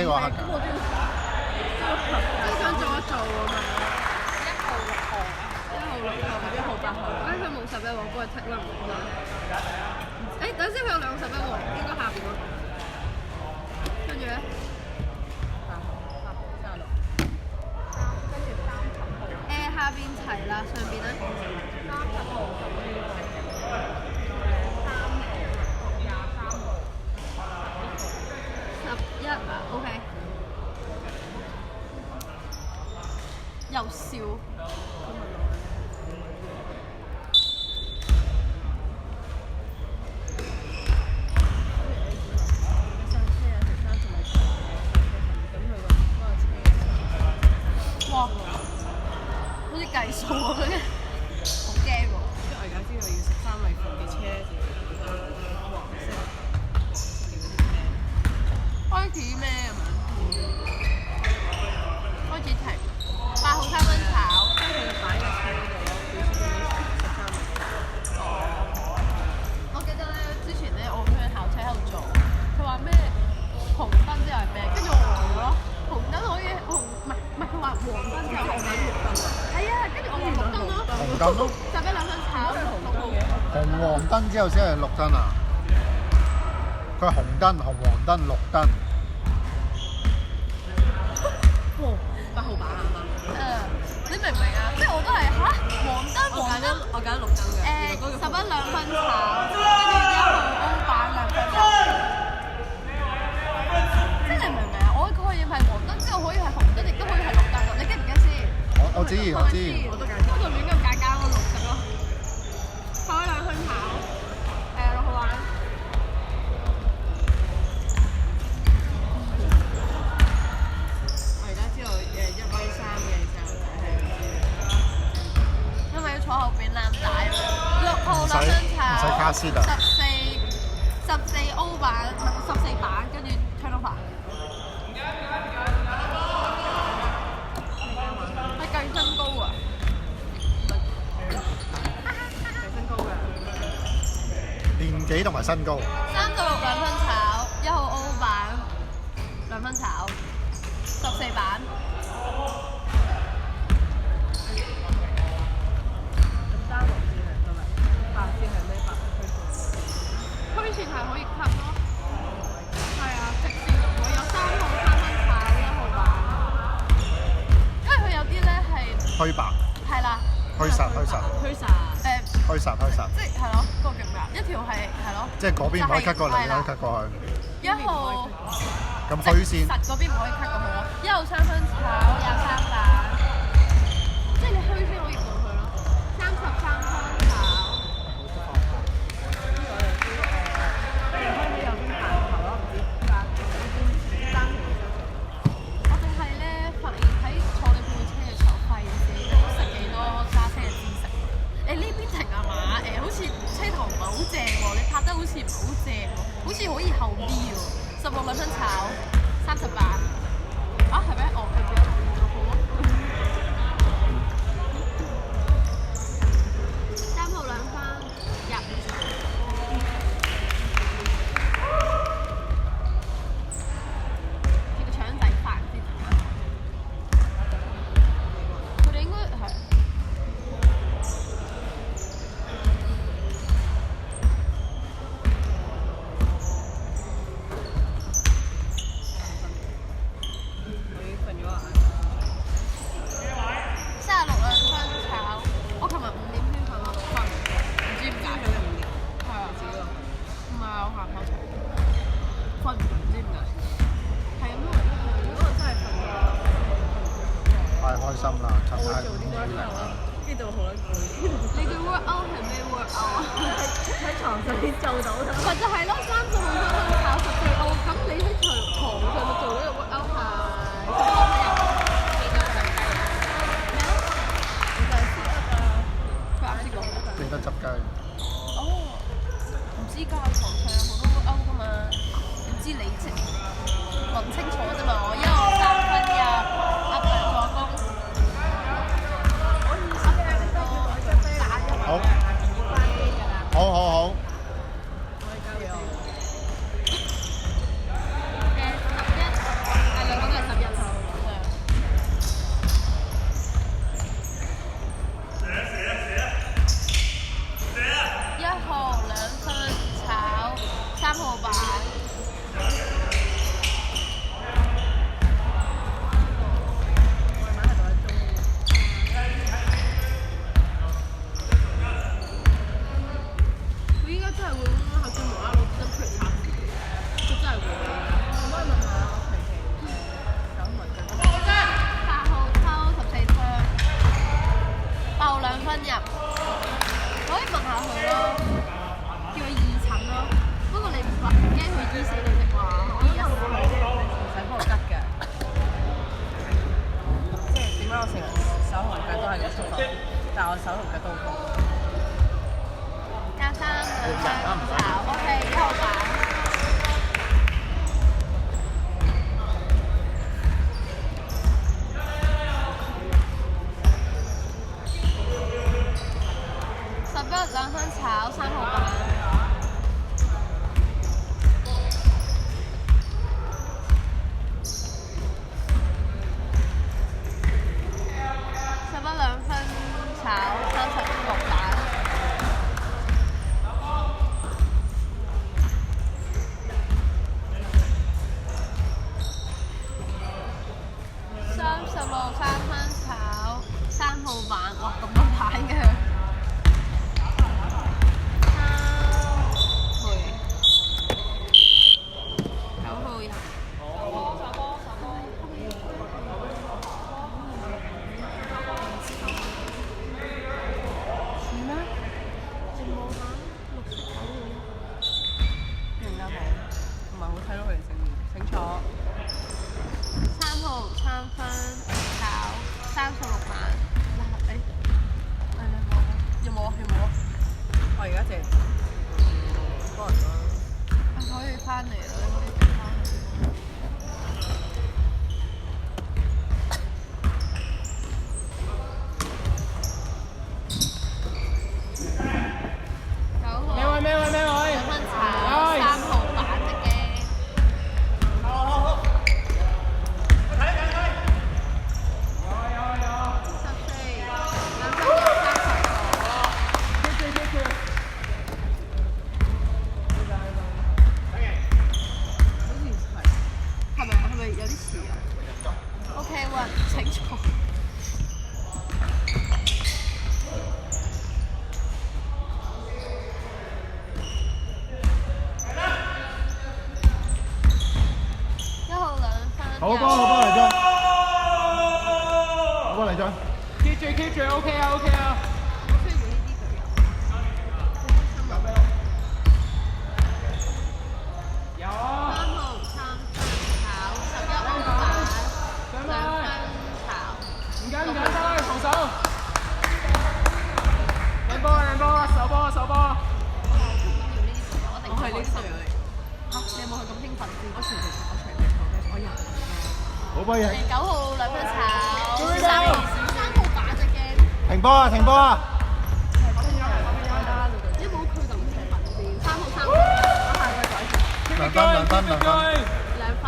個黑㗎。都想做一做咁樣。1號8號。佢冇11喎，幫佢剔啦唔該。等先，佢有2個11喎，應該下邊嗰個。跟住咧下邊齊啦，上邊咧11啊 ，OK。又笑。哇！好似計數咁樣，好驚喎！即係我而家知道要食3米款嘅車，黃色開始咩咁樣？開始停。8號3蚊炒。即係佢擺嘅車度有表示俾你食13米。哦。我記得咧，之前咧我去考車喺度做，佢話咩紅燈之後係咩？跟住我話咯，紅燈可以唔係佢話黃燈之後係咩？係啊，跟住我話綠燈咯。紅燈咯。11兩分炒綠燈。紅黃燈之後先係綠燈啊！佢係紅燈、紅黃燈、綠燈。8號版啊嘛。你明唔明啊？即係我都係嚇黃燈我揀咗綠燈嘅。11兩分炒，跟住1號歐版2分炒。即係你明唔明啊？我嘅概念係黃燈之後可以係紅燈，亦都可以係綠燈㗎。你記唔記得先？我知。我都揀錯。我就亂咁揀個綠色咯。炒2分炒，6號玩。我而家知道1米3嘅細路仔係因為要坐後邊攬帶6號2分炒。唔使卡斯啊。14歐版，14版，跟住 turnover。係計身高啊！身高嘅。年紀同埋身高。3到6兩分炒，1號歐版2分炒，14版。3號先係今日，8先係咩8？推薦係可以 cut 咯。係啊，直線就會有3號3分炒，1號版。因為佢有啲咧係虛白。係啦。虛實。虛實。虛實。即係咯，嗰個叫咩啊？一條係咯。即係嗰邊唔可以 cut 過嚟，可以 cut 過去。1號。咁虛線。實嗰邊唔可以 cut 過去咯。1號3分炒23版，即係你虛先可以過去咯。33分炒。我淨係咧發現喺坐你部車嘅時候，發現自己都識幾多揸車嘅知識。呢邊停啊嘛？好似車頭唔係好正喎，你拍得好似唔係好正喎，好似可以後啲喎。16兩分炒30版。啊，係咩？哦，佢比較後啲好啊。3號2分入。叫個腸仔飯先。佢哋應該係。36兩分炒，我琴日5點先瞓咯，瞓唔知點解。係啊，自己咯。唔係啊，我行跑場。瞓唔知點解。係咁咯。如果我真係瞓嘅話，太開心啦！尋晚做啲 work out 啦，跟住就好撚攰。你嘅 work out 係咩 work out 啊？喺床上邊做到嘅。咪就係咯，30號3分炒14歐，咁你喺床上咪做呢個 work out 係？記得執雞。哦，唔知㗎，床上有好多 work out 㗎嘛，點知你啫？問清楚啫嘛，我1號3分入，壓強助攻。好。1手同腳都好。加3兩分炒，OK，1號板。11兩分炒3號板。11兩分炒36板。36 3分炒3號板，哇咁多牌嘅。3號3分炒36板。有冇啊？我而家借幫人啦。可以翻嚟啦，可以翻嚟。9號咩位2分炒3號板隻機。係咪有啲遲啊 ？OK， 喂，清楚。1號2分。好波嚟張，好波嚟張。keep 住 OK 啊。需要呢啲隊友。有啊。3號3分炒11號板2分炒。唔緊得，防守。兩波，手波。我係呢啲隊友嚟。嚇！你有冇去咁興奮先？我長期我人。好波嘢。9號2分炒3號板隻 game。停波啊！有冇佢咁興奮先？3號3分。兩分。 2分。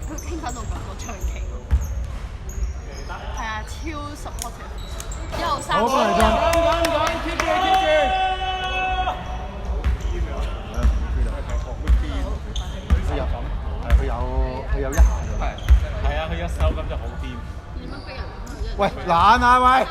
佢興奮到咁個長期喎。係啊，超 supportive。1號3好波嚟張。keep 住。佢有一下啫。係啊，佢一收咁就好掂。2蚊逼人。喂，懶啊喂！